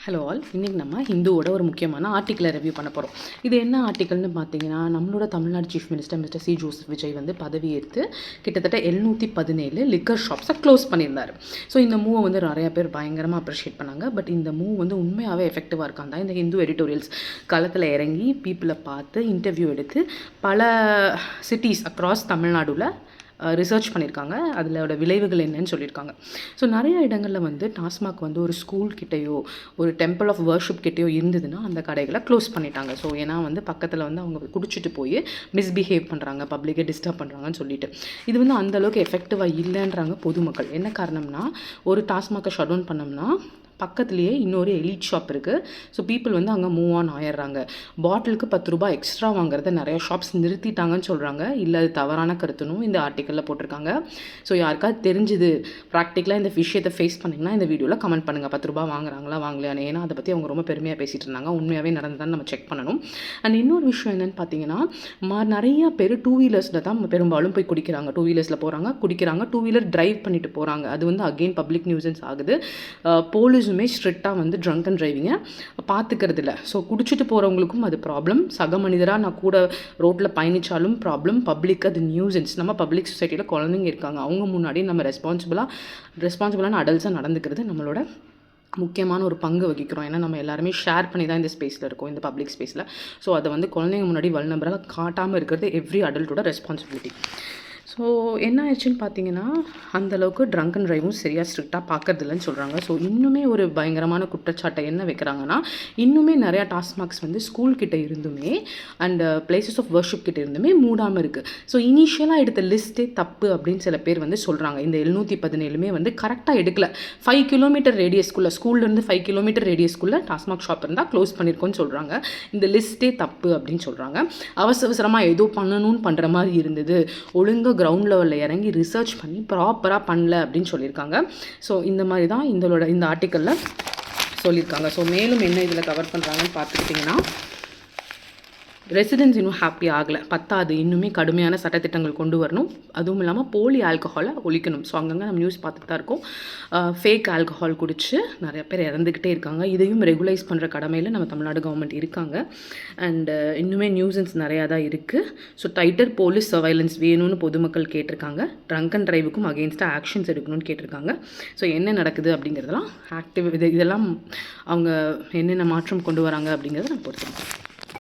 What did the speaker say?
Hello all, இன்றைக்கி நம்ம ஹிந்துவோட ஒரு முக்கியமான ஆர்டிக்கலை ரிவ்யூ பண்ண போகிறோம். இது என்ன ஆர்டிக்கல்னு பார்த்தீங்கன்னா, நம்மளோட Tamil Nadu chief minister mister C Joseph Vijay வந்து பதவியேற்று கிட்டத்தட்ட 717 லிக்கர் ஷாப்ஸை க்ளோஸ் பண்ணியிருந்தார். ஸோ இந்த மூவை வந்து நிறையா பேர் பயங்கரமாக அப்ரிஷியேட் பண்ணாங்க. பட் இந்த மூவ் வந்து உண்மையாகவே எஃபெக்டிவாக இருக்கான் தான் இந்த ஹிந்து எடிட்டோரியல்ஸ் களத்தில் இறங்கி பீப்புளை பார்த்து இன்டர்வியூ எடுத்து பல சிட்டிஸ் அக்ராஸ் தமிழ்நாடுல ரிசர்ச் பண்ணியிருக்காங்க. அதோட விளைவுகள் என்னன்னு சொல்லியிருக்காங்க. ஸோ நிறைய இடங்களில் வந்து டாஸ்மாக் வந்து ஒரு ஸ்கூல் கிட்டேயோ ஒரு டெம்பிள் ஆஃப் வர்ஷிப் கிட்டேயோ இருந்ததுன்னா அந்த கடைகளை க்ளோஸ் பண்ணிட்டாங்க. ஸோ ஏன்னா வந்து பக்கத்தில் வந்து அவங்க குடிச்சிட்டு போய் மிஸ்பிஹேவ் பண்ணுறாங்க, பப்ளிக்கை டிஸ்டர்ப் பண்ணுறாங்கன்னு சொல்லிட்டு இது வந்து அந்தளவுக்கு எஃபெக்டிவாக இல்லைன்றாங்க பொதுமக்கள். என்ன காரணம்னா, ஒரு டாஸ்மாக்கை ஷட் டவுன் பண்ணோம்னா பக்கத்துலேயே இன்னொரு எலிட் ஷாப் இருக்குது. ஸோ பீப்புள் வந்து அங்கே மூவ் ஆன் ஆயிடுறாங்க. பாட்டிலுக்கு 10 ரூபாய் எக்ஸ்ட்ரா வாங்குறத நிறைய ஷாப்ஸ் நிறுத்திட்டாங்கன்னு சொல்கிறாங்க. இல்லை அது தவறான கருத்துனும் இந்த ஆர்டிக்கலில் போட்டிருக்காங்க. ஸோ யாருக்காவது தெரிஞ்சுது ப்ராக்டிக்கலாக இந்த விஷயத்தை ஃபேஸ் பண்ணிங்கன்னா இந்த வீடியோவில் கமெண்ட் பண்ணுங்கள். 10 ரூபாய் வாங்குறாங்களா வாங்கலையானு. ஏன்னா அதை பற்றி அவங்க ரொம்ப பெருமையாக பேசிகிட்டு இருந்தாங்க. உண்மையாகவே நடந்ததான்னு நம்ம செக் பண்ணணும். அண்ட் இன்னொரு விஷயம் என்னென்னு பார்த்தீங்கன்னா, நிறையா பேர் 2 வீலர்ஸில் தான் பெரும்பாலும் போய் குடிக்கிறாங்க. 2 வீலர்ஸில் போகிறாங்க, குடிக்கிறாங்க, 2 வீலர் டிரைவ் பண்ணிட்டு போகிறாங்க. அது வந்து அகெயின் பப்ளிக் நியூசன்ஸ் ஆகுது. போலீஸுமே ஸ்ட்ரிக்டாக வந்து ட்ரங்க் அண்ட் டிரைவிங்கை பார்த்துக்கிறது இல்லை. ஸோ குடிச்சிட்டு போகிறவங்களுக்கும் அது ப்ராப்ளம். சக மனிதராக நான் கூட ரோட்டில் பயணித்தாலும் ப்ராப்ளம். பப்ளிக் அது நியூசன்ஸ். நம்ம பப்ளிக் சொசைட்டியில் குழந்தைங்க இருக்காங்க. அவங்க முன்னாடி நம்ம ரெஸ்பான்சிபிளான அடல்ட்ஸாக நடந்துக்கிறது நம்மளோட முக்கியமான ஒரு பங்கு வகிக்கிறோம். ஏன்னா நம்ம எல்லாருமே ஷேர் பண்ணி தான் இந்த ஸ்பேஸில் இருக்கோம், இந்த பப்ளிக் ஸ்பேஸில். ஸோ அதை வந்து குழந்தைங்க முன்னாடி வல்னரபிளாக காட்டாமல் இருக்கிறது எவ்ரி அடல்ட்டோட ரெஸ்பான்சிபிலிட்டி. ஸோ என்ன ஆயிடுச்சுன்னு பார்த்தீங்கன்னா, அந்தளவுக்கு ட்ரங்க் அண்ட் ட்ரைவும் சரியாக ஸ்ட்ரிக்டாக பார்க்கறதில்லன்னு சொல்கிறாங்க. ஸோ இன்னுமே ஒரு பயங்கரமான குற்றச்சாட்டை என்ன வைக்கிறாங்கன்னா, இன்னுமே நிறையா டாஸ்மாக்ஸ் வந்து ஸ்கூல் கிட்டே இருந்துமே அண்ட் பிளேசஸ் ஆஃப் வர்ஷிப் கிட்டே இருந்துமே மூடாமல் இருக்குது. ஸோ இனிஷியலாக எடுத்த லிஸ்ட்டே தப்பு அப்படின்னு சில பேர் வந்து சொல்கிறாங்க. இந்த 717 வந்து கரெக்டாக எடுக்கல. 5 கிலோமீட்டர் ரேடியஸ்குள்ளே, ஸ்கூல்லேருந்து 5 கிலோமீட்டர் ரேடியஸ்குள்ளே டாஸ்மாக் ஷாப் இருந்தால் க்ளோஸ் பண்ணியிருக்கோன்னு சொல்கிறாங்க. இந்த லிஸ்ட்டே தப்பு அப்படின்னு சொல்கிறாங்க. அவசரமாக ஏதோ பண்ணணும்னு பண்ணுற மாதிரி இருந்தது. ஒழுங்காக கிரவுண்ட் லெவலில் இறங்கி ரிசர்ச் பண்ணி ப்ராப்பராக பண்ணல அப்படின்னு சொல்லியிருக்காங்க. ஸோ இந்த மாதிரி தான் இந்த ஆர்டிக்கலில் சொல்லியிருக்காங்க. ஸோ மேலும் என்ன இதில் கவர் பண்ணுறாங்கன்னு பார்த்துக்கிட்டிங்கன்னா, ரெசிடென்ட்ஸ் இன்னும் ஹாப்பி ஆகலை, பத்தாது, இன்னுமே கடுமையான சட்டத்திட்டங்கள் கொண்டு வரணும். அதுவும் இல்லாமல் போலி ஆல்கஹாலை ஒழிக்கணும். ஸோ அங்கங்கே நம்ம நியூஸ் பார்த்துட்டு தான் இருக்கோம். ஃபேக் ஆல்கஹால் குடித்து நிறைய பேர் இறந்துக்கிட்டே இருக்காங்க. இதையும் ரெகுலைஸ் பண்ணுற கடமையில் நம்ம தமிழ்நாடு கவர்மெண்ட் இருக்காங்க. அண்ட் இன்னுமே நியூசன்ஸ் நிறையா தான் இருக்குது. ஸோ டைட்டர் போலீஸ் சர்வைலன்ஸ் வேணும்னு பொதுமக்கள் கேட்டிருக்காங்க. ட்ரங்க் அண்ட் டிரைவுக்கும் அகெயின்ஸ்டாக ஆக்ஷன்ஸ் எடுக்கணும்னு கேட்டிருக்காங்க. ஸோ என்ன நடக்குது அப்படிங்கிறதெல்லாம் இதெல்லாம் அவங்க என்னென்ன மாற்றம் கொண்டு வராங்க அப்படிங்கிறத நம்ம பொறுத்து.